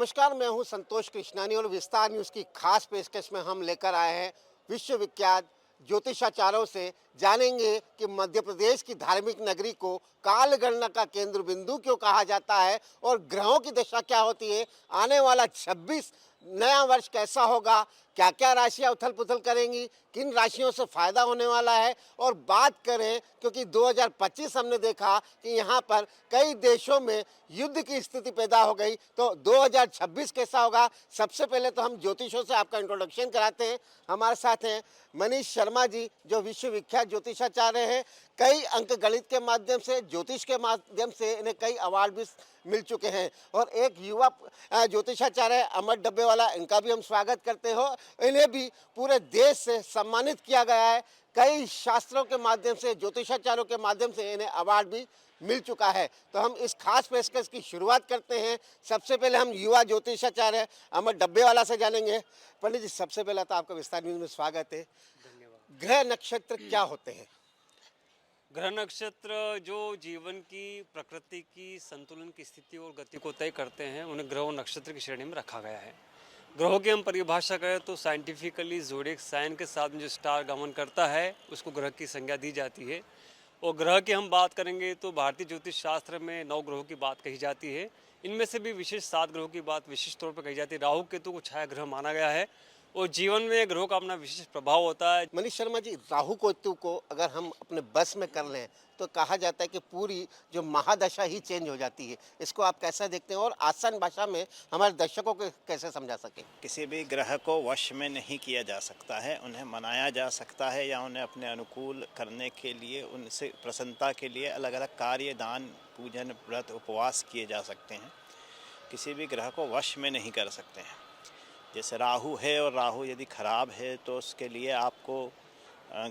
नमस्कार, मैं हूं संतोष कृष्णानी और विस्तार न्यूज़ की खास पेशकश में हम लेकर आए हैं विश्वविख्यात ज्योतिषाचार्यों से। जानेंगे कि मध्य प्रदेश की धार्मिक नगरी को काल गणना का केंद्र बिंदु क्यों कहा जाता है और ग्रहों की दशा क्या होती है। आने वाला 26 नया वर्ष कैसा होगा, क्या क्या राशियां उथल पुथल करेंगी, किन राशियों से फायदा होने वाला है। और बात करें, क्योंकि 2025 हमने देखा कि यहाँ पर कई देशों में युद्ध की स्थिति पैदा हो गई, तो 2026 कैसा होगा। सबसे पहले तो हम ज्योतिषों से आपका इंट्रोडक्शन कराते हैं। हमारे साथ हैं मनीष शर्मा जी, जो विश्वविख्यात ज्योतिषाचार्य हैं। कई अंक गणित के माध्यम से, ज्योतिष के माध्यम से इन्हें कई अवार्ड भी मिल चुके हैं। और एक युवा ज्योतिषाचार्य अमर डब्बेवाला, इनका भी हम स्वागत करते हो। इन्हें भी पूरे देश से सम्मानित किया गया है। कई शास्त्रों के माध्यम से, ज्योतिषाचार्यों के माध्यम से इन्हें अवार्ड भी मिल चुका है। तो हम इस खास पेशकश की शुरुआत करते हैं। सबसे पहले हम युवा ज्योतिषाचार्य अमर डब्बेवाला से जानेंगे। पंडित जी, सबसे पहले तो आपका विस्तार न्यूज़ में स्वागत है। धन्यवाद। ग्रह नक्षत्र क्या होते हैं? ग्रह नक्षत्र जो जीवन की प्रकृति की संतुलन की स्थिति और गति को तय करते हैं, उन्हें ग्रह और नक्षत्र की श्रेणी में रखा गया है। ग्रहों की हम परिभाषा करें तो साइंटिफिकली ज़ोडिएक साइन के साथ में जो स्टार गमन करता है उसको ग्रह की संज्ञा दी जाती है। और ग्रह की हम बात करेंगे तो भारतीय ज्योतिष शास्त्र में 9 ग्रहों की बात कही जाती है। इनमें से भी विशेष 7 ग्रहों की बात विशेष तौर पर कही जाती है। राहु केतु को छाया ग्रह माना गया है और जीवन में ग्रहों का अपना विशेष प्रभाव होता है। मनीष शर्मा जी, राहु केतु को अगर हम अपने बस में कर लें तो कहा जाता है कि पूरी जो महादशा ही चेंज हो जाती है। इसको आप कैसा देखते हैं और आसान भाषा में हमारे दर्शकों को कैसे समझा सकें? किसी भी ग्रह को वश में नहीं किया जा सकता है, उन्हें मनाया जा सकता है या उन्हें अपने अनुकूल करने के लिए, उनसे प्रसन्नता के लिए अलग अलग कार्य, दान, पूजन, व्रत, उपवास किए जा सकते हैं। किसी भी ग्रह को वश में नहीं कर सकते हैं। जैसे राहु है और राहु यदि खराब है तो उसके लिए आपको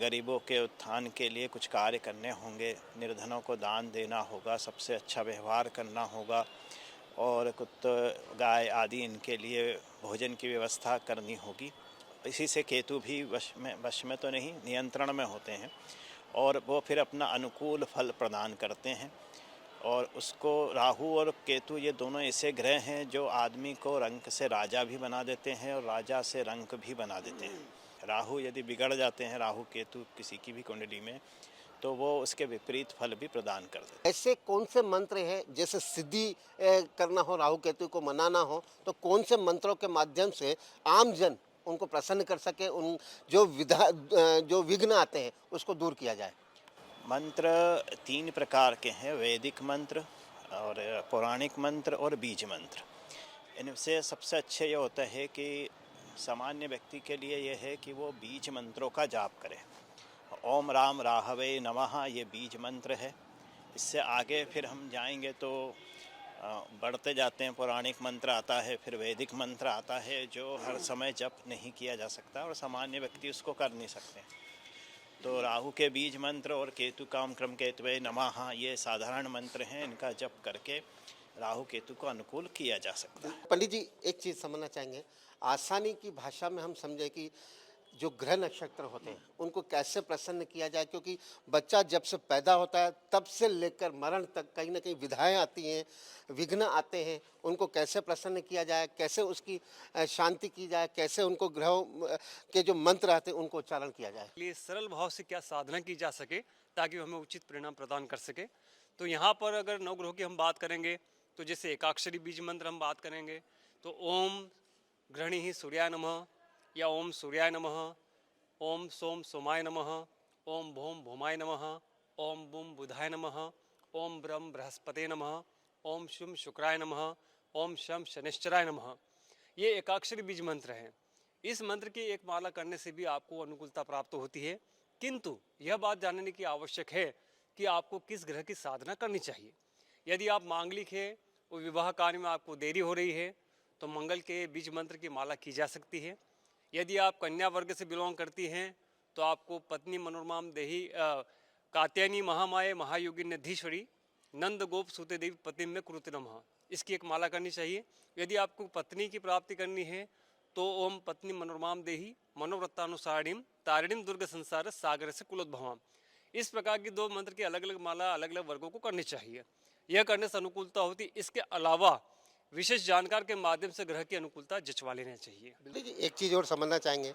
गरीबों के उत्थान के लिए कुछ कार्य करने होंगे, निर्धनों को दान देना होगा, सबसे अच्छा व्यवहार करना होगा और कुत्ते, गाय आदि इनके लिए भोजन की व्यवस्था करनी होगी। इसी से केतु भी वश में तो नहीं, नियंत्रण में होते हैं और वो फिर अपना अनुकूल फल प्रदान करते हैं। और उसको राहु और केतु ये दोनों ऐसे ग्रह हैं जो आदमी को रंक से राजा भी बना देते हैं और राजा से रंक भी बना देते हैं। राहु यदि बिगड़ जाते हैं, राहु केतु किसी की भी कुंडली में, तो वो उसके विपरीत फल भी प्रदान कर देते हैं। ऐसे कौन से मंत्र हैं, जैसे सिद्धि करना हो, राहु केतु को मनाना हो, तो कौन से मंत्रों के माध्यम से आम जन उनको प्रसन्न कर सके, उन जो विघ्न आते हैं उसको दूर किया जाए? मंत्र 3 प्रकार के हैं, वैदिक मंत्र और पौराणिक मंत्र और बीज मंत्र। इनसे सबसे अच्छे ये होता है कि सामान्य व्यक्ति के लिए ये है कि वो बीज मंत्रों का जाप करे। ओम राम राहवे नमः ये बीज मंत्र है। इससे आगे फिर हम जाएंगे तो बढ़ते जाते हैं, पौराणिक मंत्र आता है, फिर वैदिक मंत्र आता है जो हर समय जप नहीं किया जा सकता और सामान्य व्यक्ति उसको कर नहीं सकते। तो राहु के बीज मंत्र और केतु काम क्रम केतवे नमः ये साधारण मंत्र हैं, इनका जप करके राहु केतु को अनुकूल किया जा सकता है। पंडित जी, एक चीज़ समझना चाहेंगे, आसानी की भाषा में हम समझे कि जो ग्रह नक्षत्र होते हैं उनको कैसे प्रसन्न किया जाए, क्योंकि बच्चा जब से पैदा होता है तब से लेकर मरण तक कहीं ना कहीं विधाएं आती हैं, विघ्न आते हैं। उनको कैसे प्रसन्न किया जाए, कैसे उसकी शांति की जाए, कैसे उनको ग्रहों के जो मंत्र आते हैं उनको उच्चारण किया जाए? लिए सरल भाव से क्या साधना की जा सके ताकि हमें उचित परिणाम प्रदान कर सके। तो यहाँ पर अगर 9 ग्रहों की हम बात करेंगे तो जैसे एकाक्षरी बीज मंत्र हम बात करेंगे तो ओम गृहणी ही सूर्याय नमः या ओम सूर्याय नमः, ओम सोम सोमाय नमः, ओम भोम भौमाय नमः, ओम बुम बुधाय नमः, ओम ब्रह्म बृहस्पते नमः, ओम शुम शुक्राय नमः, ओम शम शनिश्चराय नमः। ये एकाक्षरी बीज मंत्र हैं। इस मंत्र की एक माला करने से भी आपको अनुकूलता प्राप्त होती है, किंतु यह बात जानने की आवश्यक है कि आपको किस ग्रह की साधना करनी चाहिए। यदि आप मांगलिक है और विवाह कार्य में आपको देरी हो रही है तो मंगल के बीज मंत्र की माला की जा सकती है। यदि आप कन्या वर्ग से बिलोंग करती हैं तो आपको पत्नी मनोरमाम देही कात्यायनी महामाये महायोगिन्यधीश्वरी नंद गोप सूते देवी पत्नी में कुरुते नमः, इसकी एक माला करनी चाहिए। यदि आपको पत्नी की प्राप्ति करनी है तो ओम पत्नी मनोरमाम देही मनोव्रतानुसारिणीम तारिणीम दुर्ग संसार सागर से कुलोद्भवाम, इस प्रकार की 2 मंत्र की अलग अलग माला अलग अलग वर्गों को करनी चाहिए। यह करने से अनुकूलता होती। इसके अलावा विशेष जानकार के माध्यम से ग्रह की अनुकूलता जचवा लेना चाहिए। देखिए, एक चीज़ और समझना चाहेंगे,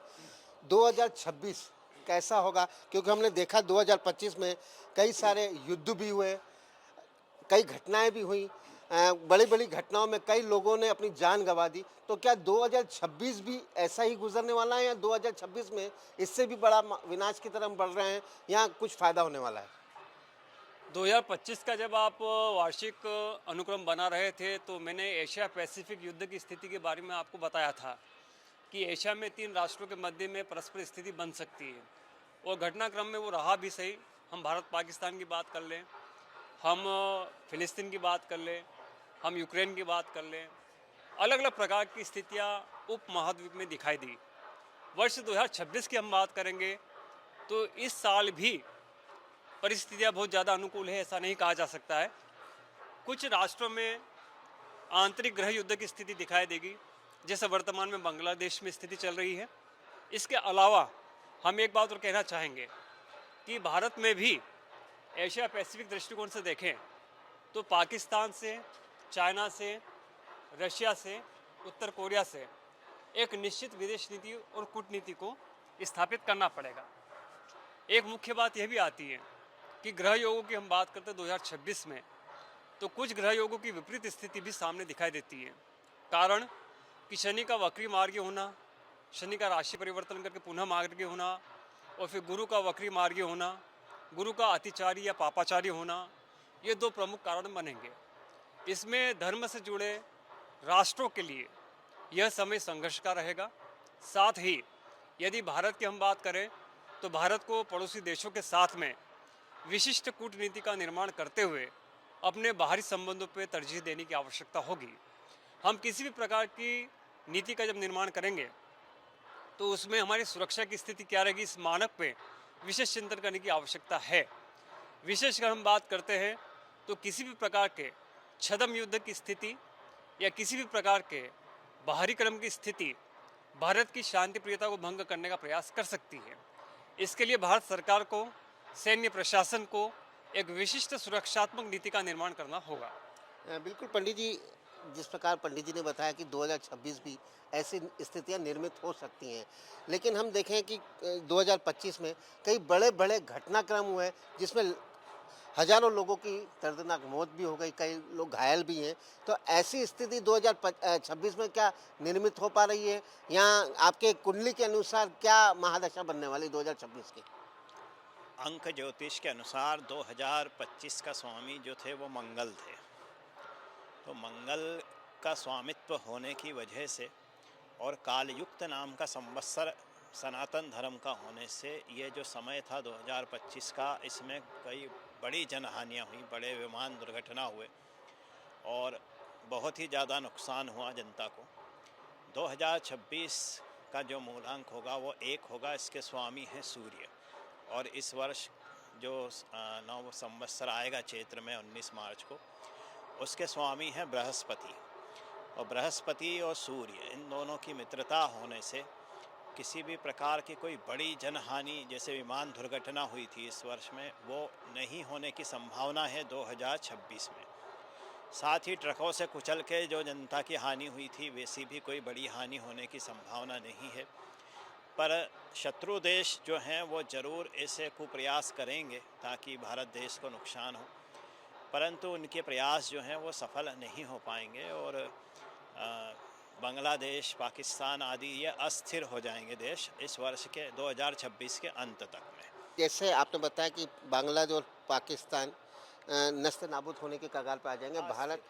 2026 कैसा होगा? क्योंकि हमने देखा 2025 में कई सारे युद्ध भी हुए, कई घटनाएं भी हुई, बड़ी बड़ी घटनाओं में कई लोगों ने अपनी जान गंवा दी। तो क्या 2026 भी ऐसा ही गुजरने वाला है, या 2026 में इससे भी बड़ा विनाश की तरफ बढ़ रहे हैं, या कुछ फायदा होने वाला है? 2025 का जब आप वार्षिक अनुक्रम बना रहे थे तो मैंने एशिया पैसिफिक युद्ध की स्थिति के बारे में आपको बताया था कि एशिया में 3 राष्ट्रों के मध्य में परस्पर स्थिति बन सकती है, और घटनाक्रम में वो रहा भी सही। हम भारत पाकिस्तान की बात कर लें, हम फिलिस्तीन की बात कर लें, हम यूक्रेन की बात कर लें, अलग अलग प्रकार की स्थितियाँ उप महाद्वीप में दिखाई दी। वर्ष 2026 की हम बात करेंगे तो इस साल भी परिस्थितियाँ बहुत ज़्यादा अनुकूल है, ऐसा नहीं कहा जा सकता है। कुछ राष्ट्रों में आंतरिक गृह युद्ध की स्थिति दिखाई देगी, जैसे वर्तमान में बांग्लादेश में स्थिति चल रही है। इसके अलावा हम एक बात और कहना चाहेंगे कि भारत में भी एशिया पैसिफिक दृष्टिकोण से देखें तो पाकिस्तान से, चाइना से, रशिया से, उत्तर कोरिया से एक निश्चित विदेश नीति और कूटनीति को स्थापित करना पड़ेगा। एक मुख्य बात यह भी आती है कि ग्रह योगों की हम बात करते हैं 2026 में, तो कुछ ग्रह योगों की विपरीत स्थिति भी सामने दिखाई देती है। कारण कि शनि का वक्री मार्गी होना, शनि का राशि परिवर्तन करके पुनः मार्गी होना, और फिर गुरु का वक्री मार्गी होना, गुरु का अतिचारी या पापाचारी होना, ये 2 प्रमुख कारण बनेंगे। इसमें धर्म से जुड़े राष्ट्रों के लिए यह समय संघर्ष का रहेगा। साथ ही यदि भारत की हम बात करें तो भारत को पड़ोसी देशों के साथ में विशिष्ट कूटनीति का निर्माण करते हुए अपने बाहरी संबंधों पर तरजीह देने की आवश्यकता होगी। हम किसी भी प्रकार की नीति का जब निर्माण करेंगे तो उसमें हमारी सुरक्षा की स्थिति क्या रहेगी, इस मानक पे विशेष चिंतन करने की आवश्यकता है। विशेषकर हम बात करते हैं तो किसी भी प्रकार के छद्म युद्ध की स्थिति या किसी भी प्रकार के बाहरी क्रम की स्थिति भारत की शांति प्रियता को भंग करने का प्रयास कर सकती है। इसके लिए भारत सरकार को, सैन्य प्रशासन को एक विशिष्ट सुरक्षात्मक नीति का निर्माण करना होगा। बिल्कुल पंडित जी, जिस प्रकार पंडित जी ने बताया कि 2026 भी ऐसी स्थितियां निर्मित हो सकती हैं, लेकिन हम देखें कि 2025 में कई बड़े बड़े घटनाक्रम हुए जिसमें हजारों लोगों की दर्दनाक मौत भी हो गई, कई लोग घायल भी हैं। तो ऐसी स्थिति 2026 में क्या निर्मित हो पा रही है, या आपके कुंडली के अनुसार क्या महादशा बनने वाली 2026 की? अंक ज्योतिष के अनुसार 2025 का स्वामी जो थे वो मंगल थे। तो मंगल का स्वामित्व होने की वजह से और कालयुक्त नाम का संवत्सर सनातन धर्म का होने से ये जो समय था 2025 का, इसमें कई बड़ी जनहानियाँ हुई, बड़े विमान दुर्घटना हुए और बहुत ही ज़्यादा नुकसान हुआ जनता को। 2026 का जो मूलांक होगा वो 1 होगा। इसके स्वामी हैं सूर्य, और इस वर्ष जो नव संवत्सर आएगा चैत्र में 19 मार्च को, उसके स्वामी हैं बृहस्पति। और बृहस्पति और सूर्य इन दोनों की मित्रता होने से किसी भी प्रकार की कोई बड़ी जनहानि जैसे विमान दुर्घटना हुई थी इस वर्ष में, वो नहीं होने की संभावना है 2026 में। साथ ही ट्रकों से कुचल के जो जनता की हानि हुई थी वैसी भी कोई बड़ी हानि होने की संभावना नहीं है। पर शत्रु देश जो हैं वो ज़रूर ऐसे कुप्रयास करेंगे ताकि भारत देश को नुकसान हो, परंतु उनके प्रयास जो हैं वो सफल नहीं हो पाएंगे और बांग्लादेश, पाकिस्तान आदि ये अस्थिर हो जाएंगे देश इस वर्ष के 2026 के अंत तक में। जैसे आपने बताया कि बांग्लादेश और पाकिस्तान नस्त नाबूद होने के कगार पर आ जाएंगे, भारत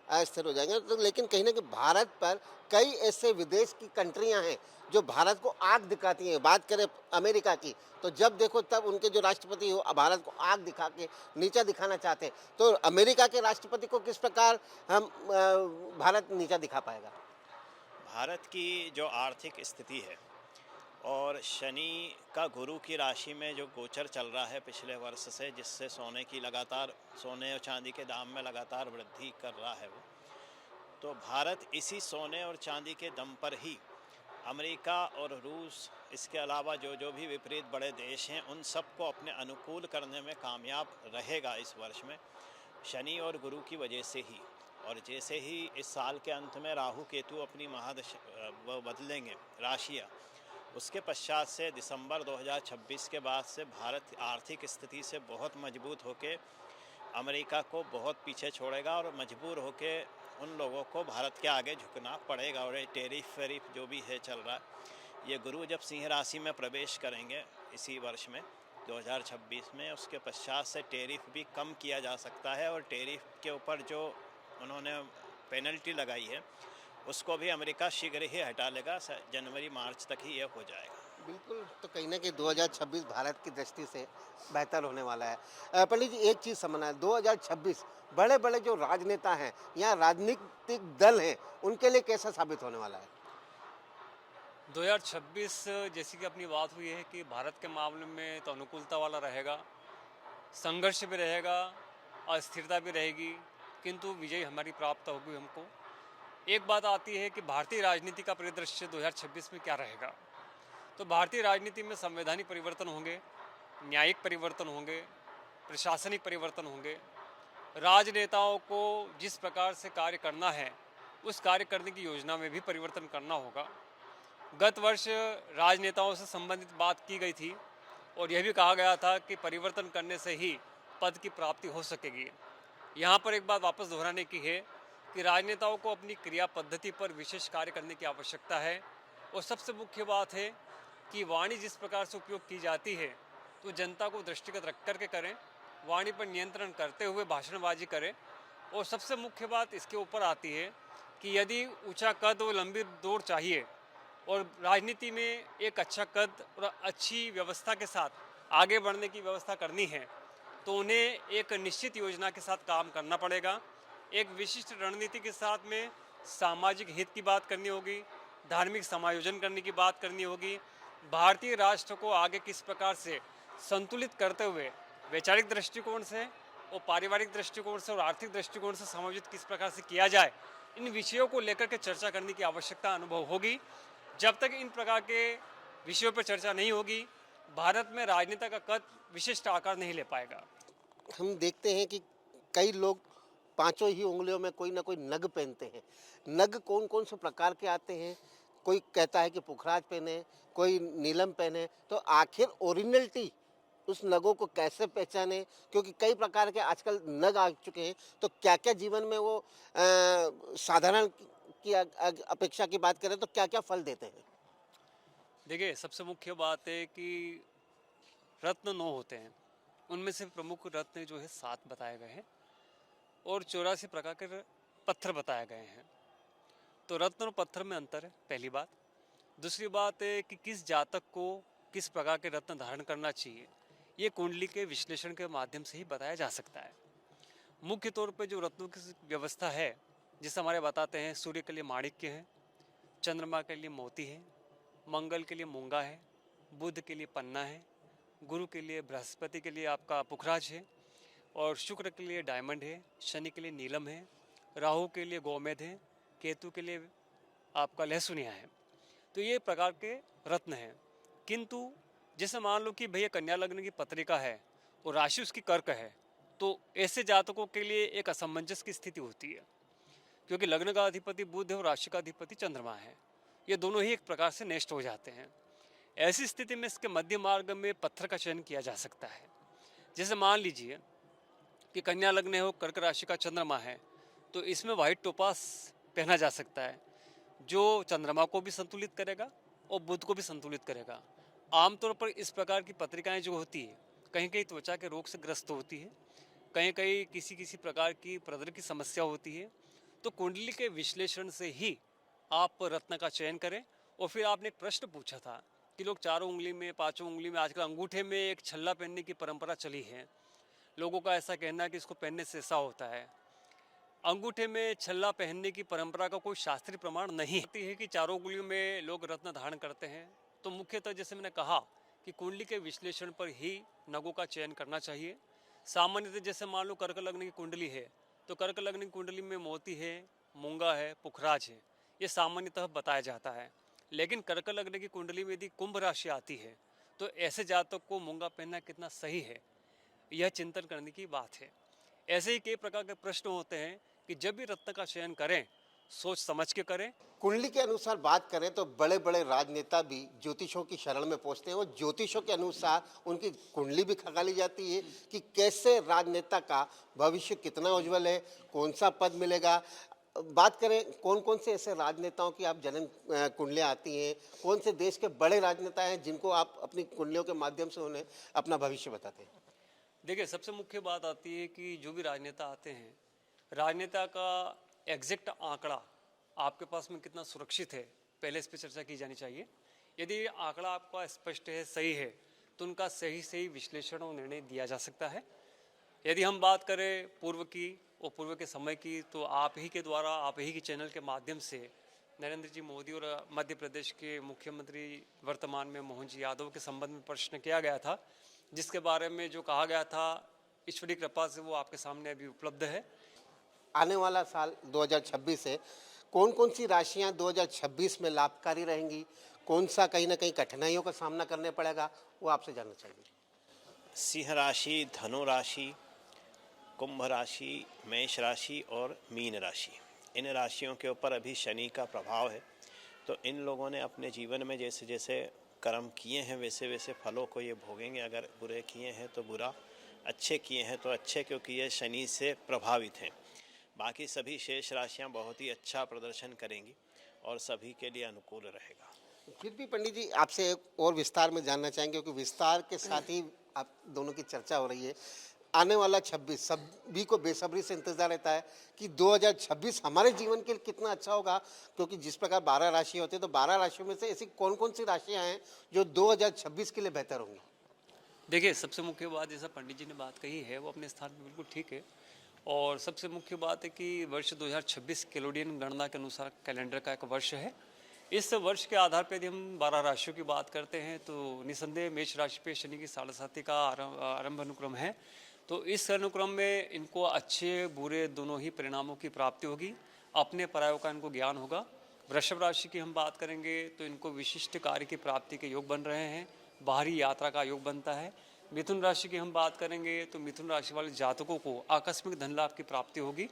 अस्थिर हो जाएंगे, तो लेकिन कहीं ना कहीं भारत पर कई ऐसे विदेश की कंट्रियां हैं जो भारत को आग दिखाती हैं। बात करें अमेरिका की, तो जब देखो तब उनके जो राष्ट्रपति हो भारत को आग दिखा के नीचा दिखाना चाहते हैं। तो अमेरिका के राष्ट्रपति को किस प्रकार हम भारत नीचा दिखा पाएगा? भारत की जो आर्थिक स्थिति है और शनि का गुरु की राशि में जो गोचर चल रहा है पिछले वर्ष से, जिससे सोने और चांदी के दाम में लगातार वृद्धि कर रहा है वो, तो भारत इसी सोने और चांदी के दम पर ही अमेरिका और रूस, इसके अलावा जो भी विपरीत बड़े देश हैं, उन सबको अपने अनुकूल करने में कामयाब रहेगा इस वर्ष में, शनि और गुरु की वजह से ही। और जैसे ही इस साल के अंत में राहु केतु अपनी वो बदलेंगे राशियाँ, उसके पश्चात से दिसंबर 2026 के बाद से भारत आर्थिक स्थिति से बहुत मजबूत होके अमेरिका को बहुत पीछे छोड़ेगा और मजबूर होके उन लोगों को भारत के आगे झुकना पड़ेगा। और ये टेरिफ वेरिफ जो भी है चल रहा है, ये गुरु जब सिंह राशि में प्रवेश करेंगे इसी वर्ष में 2026 में, उसके पश्चात से टेरिफ भी कम किया जा सकता है। और टेरिफ के ऊपर जो उन्होंने पेनल्टी लगाई है उसको भी अमेरिका शीघ्र ही हटा लेगा। जनवरी मार्च तक ही ये हो जाएगा। बिल्कुल, तो कहीं ना कहीं 2026 भारत की दृष्टि से बेहतर होने वाला है। पंडित जी, एक चीज़ समझना है, 2026 बड़े बड़े जो राजनेता हैं या राजनीतिक दल हैं, उनके लिए कैसा साबित होने वाला है? 2026 जैसी कि अपनी बात हुई है कि भारत के मामले में तो अनुकूलता वाला रहेगा, संघर्ष भी रहेगा, अस्थिरता भी रहेगी, किंतु विजय हमारी प्राप्त होगी हमको। एक बात आती है कि भारतीय राजनीति का परिदृश्य 2026 में क्या रहेगा। तो भारतीय राजनीति में संवैधानिक परिवर्तन होंगे, न्यायिक परिवर्तन होंगे, प्रशासनिक परिवर्तन होंगे। राजनेताओं को जिस प्रकार से कार्य करना है उस कार्य करने की योजना में भी परिवर्तन करना होगा। गत वर्ष राजनेताओं से संबंधित बात की गई थी और यह भी कहा गया था कि परिवर्तन करने से ही पद की प्राप्ति हो सकेगी। यहाँ पर एक बात वापस दोहराने की है कि राजनेताओं को अपनी क्रिया पद्धति पर विशेष कार्य करने की आवश्यकता है। और सबसे मुख्य बात है कि वाणी जिस प्रकार से उपयोग की जाती है तो जनता को दृष्टिगत रख करके करें, वाणी पर नियंत्रण करते हुए भाषणबाजी करें। और सबसे मुख्य बात इसके ऊपर आती है कि यदि ऊंचा कद और लंबी दौड़ चाहिए और राजनीति में एक अच्छा कद और अच्छी व्यवस्था के साथ आगे बढ़ने की व्यवस्था करनी है तो उन्हें एक निश्चित योजना के साथ काम करना पड़ेगा। एक विशिष्ट रणनीति के साथ में सामाजिक हित की बात करनी होगी, धार्मिक समायोजन करने की बात करनी होगी, भारतीय राष्ट्र को आगे किस प्रकार से संतुलित करते हुए वैचारिक दृष्टिकोण से और पारिवारिक दृष्टिकोण से और आर्थिक दृष्टिकोण से समायोजित किस प्रकार से किया जाए, इन विषयों को लेकर के चर्चा करने की आवश्यकता अनुभव होगी। जब तक इन प्रकार के विषयों पर चर्चा नहीं होगी, भारत में राजनीति का कद विशिष्ट आकार नहीं ले पाएगा। हम देखते हैं कि कई लोग पांचों ही उंगलियों में कोई ना कोई नग पहनते हैं। नग कौन कौन से प्रकार के आते हैं? कोई कहता है कि पुखराज पहने, कोई नीलम पहने। तो आखिर ओरिजिनलिटी उस नगों को कैसे पहचाने? क्योंकि कई प्रकार के आजकल नग आ चुके हैं। तो क्या क्या जीवन में वो साधारण की अपेक्षा की बात करें तो क्या क्या फल देते हैं? देखिए, सबसे मुख्य बात है कि रत्न 9 होते हैं, उनमें से प्रमुख रत्न जो है 7 बताए गए हैं और 84 प्रकार के पत्थर बताए गए हैं। तो रत्न और पत्थर में अंतर है, पहली बात। दूसरी बात है कि किस जातक को किस प्रकार के रत्न धारण करना चाहिए, ये कुंडली के विश्लेषण के माध्यम से ही बताया जा सकता है। मुख्य तौर पर जो रत्नों की व्यवस्था है, जिसे हमारे बताते हैं, सूर्य के लिए माणिक्य है, चंद्रमा के लिए मोती है, मंगल के लिए मूंगा है, बुध के लिए पन्ना है, गुरु के लिए बृहस्पति के लिए आपका पुखराज है और शुक्र के लिए डायमंड है, शनि के लिए नीलम है, राहु के लिए गोमेद है, केतु के लिए आपका लहसुनिया है। तो ये प्रकार के रत्न हैं। किंतु जैसे मान लो कि भैया कन्या लग्न की पत्रिका है और राशि उसकी कर्क है, तो ऐसे जातकों के लिए एक असमंजस की स्थिति होती है, क्योंकि लग्न का अधिपति बुध है और राशि का अधिपति चंद्रमा है। ये दोनों ही एक प्रकार से नष्ट हो जाते हैं। ऐसी स्थिति में इसके मध्य मार्ग में पत्थर का चयन किया जा सकता है। जैसे मान लीजिए कि कन्या लग्न है और कर्क राशि का चंद्रमा है, तो इसमें वाइट टोपास पहना जा सकता है, जो चंद्रमा को भी संतुलित करेगा और बुध को भी संतुलित करेगा। आमतौर पर इस प्रकार की पत्रिकाएं जो होती है, कहीं कहीं त्वचा के रोग से ग्रस्त होती है, कहीं कहीं किसी किसी प्रकार की प्रदर की समस्या होती है। तो कुंडली के विश्लेषण से ही आप रत्न का चयन करें। और फिर आपने एक प्रश्न पूछा था कि लोग 4 उंगली में, 5 उंगली में, आजकल अंगूठे में एक छल्ला पहनने की परंपरा चली है। लोगों का ऐसा कहना है कि इसको पहनने से ऐसा होता है। अंगूठे में छल्ला पहनने की परंपरा का कोई शास्त्रीय प्रमाण नहीं है कि 4 उंगलियों में लोग रत्न धारण करते हैं। तो मुख्यतः जैसे मैंने कहा कि कुंडली के विश्लेषण पर ही नगों का चयन करना चाहिए। सामान्यतः जैसे मान लो कर्क लग्न की कुंडली है, तो कर्क लग्न की कुंडली में मोती है, मूंगा है, पुखराज है, ये सामान्यतः बताया जाता है। लेकिन कर्क लग्न की कुंडली में यदि कुंभ राशि आती है तो ऐसे जातक को मूंगा पहनना कितना सही है, यह चिंतन करने की बात है। ऐसे ही कई प्रकार के प्रश्न होते हैं कि जब भी रत्न का चयन करें सोच समझ के करें। कुंडली के अनुसार बात करें तो बड़े बड़े राजनेता भी ज्योतिषों की शरण में पहुंचते हैं और ज्योतिषों के अनुसार उनकी कुंडली भी खंगाली जाती है कि कैसे राजनेता का भविष्य कितना उज्जवल है, कौन सा पद मिलेगा। बात करें कौन कौन से ऐसे राजनेताओं की आप जन्म कुंडलियां आती हैं, कौन से देश के बड़े राजनेता हैं जिनको आप अपनी कुंडलियों के माध्यम से उन्हें अपना भविष्य बताते हैं। देखिए, सबसे मुख्य बात आती है कि जो भी राजनेता आते हैं, राजनेता का एग्जैक्ट आंकड़ा आपके पास में कितना सुरक्षित है, पहले इस पर चर्चा की जानी चाहिए। यदि आंकड़ा आपका स्पष्ट है, सही है, तो उनका सही सही विश्लेषण और निर्णय दिया जा सकता है। यदि हम बात करें पूर्व की और पूर्व के समय की, तो आप ही के द्वारा, आप ही के चैनल के माध्यम से नरेंद्र जी मोदी और मध्य प्रदेश के मुख्यमंत्री वर्तमान में मोहन जी यादव के संबंध में प्रश्न किया गया था, जिसके बारे में जो कहा गया था ईश्वरी कृपा से वो आपके सामने अभी उपलब्ध है। आने वाला साल 2026 है, कौन कौन सी राशियां 2026 में लाभकारी रहेंगी, कौन सा कहीं ना कहीं कठिनाइयों का सामना करने पड़ेगा, वो आपसे जानना चाहिए। सिंह राशि, धनु राशि, कुंभ राशि, मेष राशि और मीन राशि, इन राशियों के ऊपर अभी शनि का प्रभाव है। तो इन लोगों ने अपने जीवन में जैसे जैसे कर्म किए हैं वैसे वैसे फलों को ये भोगेंगे। अगर बुरे किए हैं तो बुरा, अच्छे किए हैं तो अच्छे, क्योंकि ये शनि से प्रभावित हैं। बाकी सभी शेष राशियां बहुत ही अच्छा प्रदर्शन करेंगी और सभी के लिए अनुकूल रहेगा। फिर भी पंडित जी आपसे एक और विस्तार में जानना चाहेंगे, क्योंकि विस्तार के साथ ही आप दोनों की चर्चा हो रही है। आने वाला 26 सभी को बेसब्री से इंतजार रहता है कि 2026 हमारे जीवन के लिए कितना अच्छा होगा, क्योंकि जिस प्रकार 12 राशि होती है तो 12 राशियों में से ऐसी कौन कौन सी राशियां हैं जो 2026 के लिए बेहतर होंगी। देखिए, सबसे मुख्य बात जैसा पंडित जी ने बात कही है वो अपने स्थान पर बिल्कुल ठीक है। और सबसे मुख्य बात है कि वर्ष 2026 कैलेंडरियन गणना के अनुसार कैलेंडर का एक वर्ष है। इस वर्ष के आधार पर यदि हम 12 राशियों की बात करते हैं तो निसंदेह मेष राशि पे शनि की साढ़े साथी का आरंभ अनुक्रम है। तो इस अनुक्रम में इनको अच्छे बुरे दोनों ही परिणामों की प्राप्ति होगी, अपने परायों का इनको ज्ञान होगा। वृषभ राशि की हम बात करेंगे तो इनको विशिष्ट कार्य की प्राप्ति के योग बन रहे हैं, बाहरी यात्रा का योग बनता है। मिथुन राशि की हम बात करेंगे तो मिथुन राशि वाले जातकों को आकस्मिक धन लाभ की प्राप्ति होगी।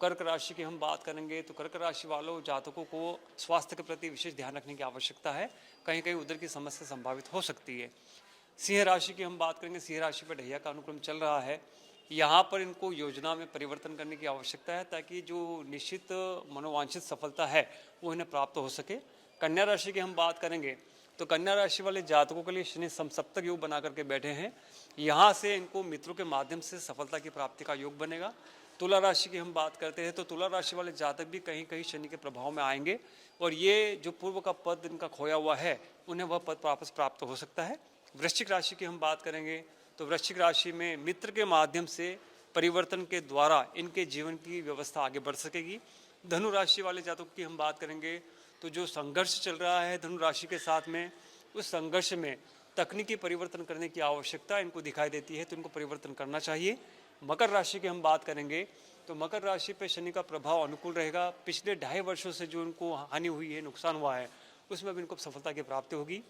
कर्क राशि की हम बात करेंगे तो कर्क राशि वालों जातकों को स्वास्थ्य के प्रति विशेष ध्यान रखने की आवश्यकता है, कहीं कहीं उधर की समस्या संभावित हो सकती है। सिंह राशि की हम बात करेंगे, सिंह राशि पर ढैया का अनुक्रम चल रहा है। यहाँ पर इनको योजना में परिवर्तन करने की आवश्यकता है ताकि जो निश्चित मनोवांछित सफलता है वो इन्हें प्राप्त हो सके। कन्या राशि की हम बात करेंगे तो कन्या राशि वाले जातकों के लिए शनि सप्तक योग बना करके बैठे हैं, यहाँ से इनको मित्रों के माध्यम से सफलता की प्राप्ति का योग बनेगा। तुला राशि की हम बात करते हैं तो तुला राशि वाले जातक भी कहीं कहीं शनि के प्रभाव में आएंगे और ये जो पूर्व का पद इनका खोया हुआ है उन्हें वह पद वापस प्राप्त हो सकता है। वृश्चिक राशि की हम बात करेंगे तो वृश्चिक राशि में मित्र के माध्यम से परिवर्तन के द्वारा इनके जीवन की व्यवस्था आगे बढ़ सकेगी। धनु राशि वाले जातकों की हम बात करेंगे तो जो संघर्ष चल रहा है धनु राशि के साथ में, उस संघर्ष में तकनीकी परिवर्तन करने की आवश्यकता इनको दिखाई देती है, तो इनको परिवर्तन करना चाहिए। मकर राशि की हम बात करेंगे तो मकर राशि पे शनि का प्रभाव अनुकूल रहेगा। पिछले 2.5 वर्षों से जो इनको हानि हुई है, नुकसान हुआ है, उसमें भी इनको सफलता की प्राप्ति होगी।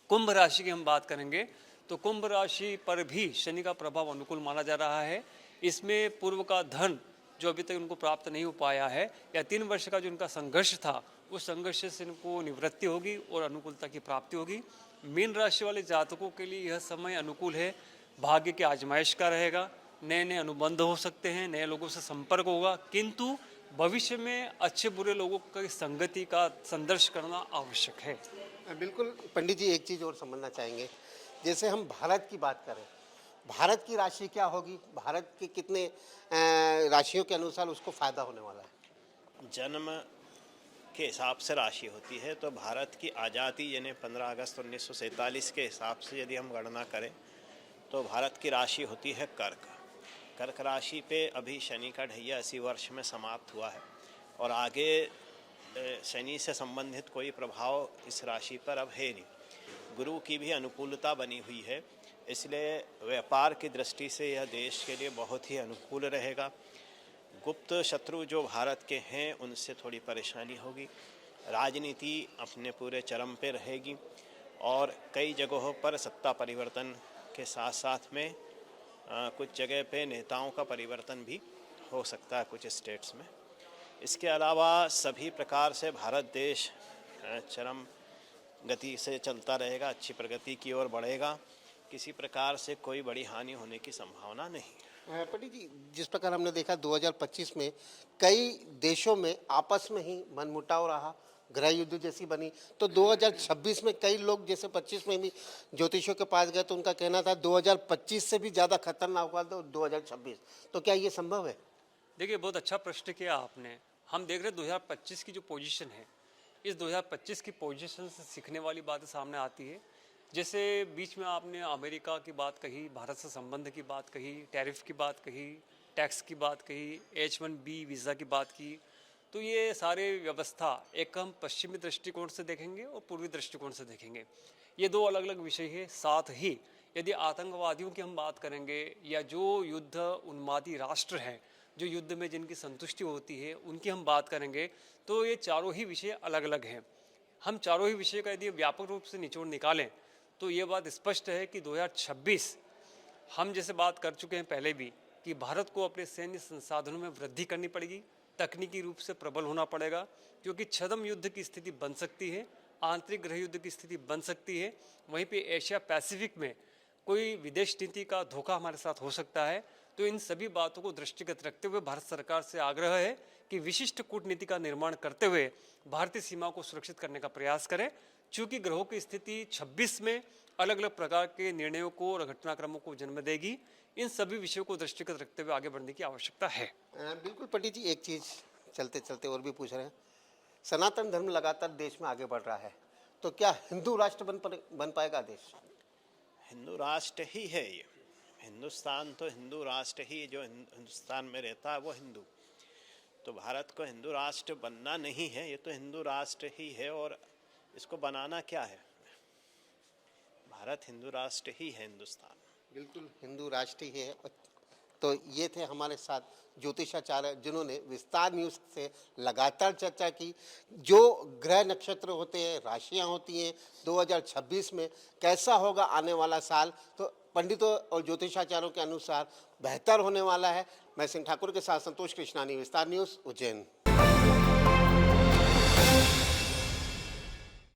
कुंभ राशि की हम बात करेंगे तो कुंभ राशि पर भी शनि का प्रभाव अनुकूल माना जा रहा है। इसमें पूर्व का धन जो अभी तक उनको प्राप्त नहीं हो पाया है या 3 वर्ष का जो उनका संघर्ष था, उस संघर्ष से इनको निवृत्ति होगी और अनुकूलता की प्राप्ति होगी। मीन राशि वाले जातकों के लिए यह समय अनुकूल है, भाग्य की आजमाइश का रहेगा, नए नए अनुबंध हो सकते हैं, नए लोगों से संपर्क होगा, किंतु भविष्य में अच्छे बुरे लोगों की संगति का संदर्श करना आवश्यक है। बिल्कुल पंडित जी, एक चीज़ और समझना चाहेंगे, जैसे हम भारत की बात करें, भारत की राशि क्या होगी, भारत के कितने राशियों के अनुसार उसको फायदा होने वाला है। जन्म के हिसाब से राशि होती है, तो भारत की आज़ादी यानी 15 अगस्त 1947 के हिसाब से यदि हम गणना करें तो भारत की राशि होती है कर्क। कर्क राशि पे अभी शनि का ढैया 80 वर्ष में समाप्त हुआ है और आगे शनि से संबंधित कोई प्रभाव इस राशि पर अब है नहीं। गुरु की भी अनुकूलता बनी हुई है, इसलिए व्यापार की दृष्टि से यह देश के लिए बहुत ही अनुकूल रहेगा। गुप्त शत्रु जो भारत के हैं उनसे थोड़ी परेशानी होगी। राजनीति अपने पूरे चरम पे रहेगी और कई जगहों पर सत्ता परिवर्तन के साथ साथ में कुछ जगह पे नेताओं का परिवर्तन भी हो सकता है कुछ स्टेट्स में। इसके अलावा सभी प्रकार से भारत देश चरम गति से चलता रहेगा, अच्छी प्रगति की ओर बढ़ेगा। किसी प्रकार से कोई बड़ी हानि होने की संभावना नहीं। पंडित जी, जिस प्रकार हमने देखा 2025 में कई देशों में आपस में ही मनमुटाव रहा, गृह युद्ध जैसी बनी, तो 2026 में कई लोग जैसे 25 में भी ज्योतिषियों के पास गए तो उनका कहना था 2025 से भी ज़्यादा खतरनाक होगा तो 2026, तो क्या ये संभव है? देखिए, बहुत अच्छा प्रश्न किया आपने। हम देख रहे हैं 2025 की जो पोजीशन है, इस 2025 की पोजीशन से सीखने वाली बातें सामने आती है। जैसे बीच में आपने अमेरिका की बात कही, भारत से संबंध की बात कही, टैरिफ की बात कही, टैक्स की बात कही, H1B वीज़ा की बात की, तो ये सारे व्यवस्था एक हम पश्चिमी दृष्टिकोण से देखेंगे और पूर्वी दृष्टिकोण से देखेंगे। ये दो अलग अलग विषय है। साथ ही यदि आतंकवादियों की हम बात करेंगे या जो युद्ध उन्मादी राष्ट्र हैं, जो युद्ध में जिनकी संतुष्टि होती है, उनकी हम बात करेंगे, तो ये चारों ही विषय अलग अलग हैं। हम चारों ही विषय का यदि व्यापक रूप से निचोड़ निकालें तो ये बात स्पष्ट है कि 2026 हम जैसे बात कर चुके हैं पहले भी कि भारत को अपने सैन्य संसाधनों में वृद्धि करनी पड़ेगी, तकनीकी रूप से प्रबल होना पड़ेगा, क्योंकि छद्म युद्ध की स्थिति बन सकती है, आंतरिक गृह युद्ध की स्थिति बन सकती है। वहीं पे एशिया पैसिफिक में कोई विदेश नीति का धोखा हमारे साथ हो सकता है। तो इन सभी बातों को दृष्टिगत रखते हुए भारत सरकार से आग्रह है कि विशिष्ट कूटनीति का निर्माण करते हुए भारतीय सीमा को सुरक्षित करने का प्रयास करें। चूंकि ग्रहों की स्थिति 26 में अलग अलग प्रकार के निर्णयों को और घटनाक्रमों को जन्म देगी, इन सभी विषयों को दृष्टिगत रखते हुए आगे बढ़ने की आवश्यकता है। बिल्कुल पंडित जी, एक चीज़ चलते चलते और भी पूछ रहे हैं, सनातन धर्म लगातार देश में आगे बढ़ रहा है, तो क्या हिंदू राष्ट्र बन पाएगा देश? हिंदू राष्ट्र ही है ये। हिंदुस्तान तो हिंदू राष्ट्र ही, जो हिंदुस्तान में रहता है वो हिंदू। तो भारत को हिंदू राष्ट्र बनना नहीं है, ये तो हिंदू राष्ट्र ही है। और इसको बनाना क्या है? भारत हिंदू राष्ट्र ही है, हिंदुस्तान बिल्कुल हिंदू राष्ट्र ही है। तो ये थे हमारे साथ ज्योतिषाचार्य जिन्होंने विस्तार न्यूज़ से लगातार चर्चा की। जो ग्रह नक्षत्र होते हैं, राशियां होती हैं, 2026 में कैसा होगा आने वाला साल, तो पंडितों और ज्योतिषाचार्यों के अनुसार बेहतर होने वाला है। मैं सिंह ठाकुर के साथ संतोष कृष्णानी, विस्तार न्यूज़, उज्जैन।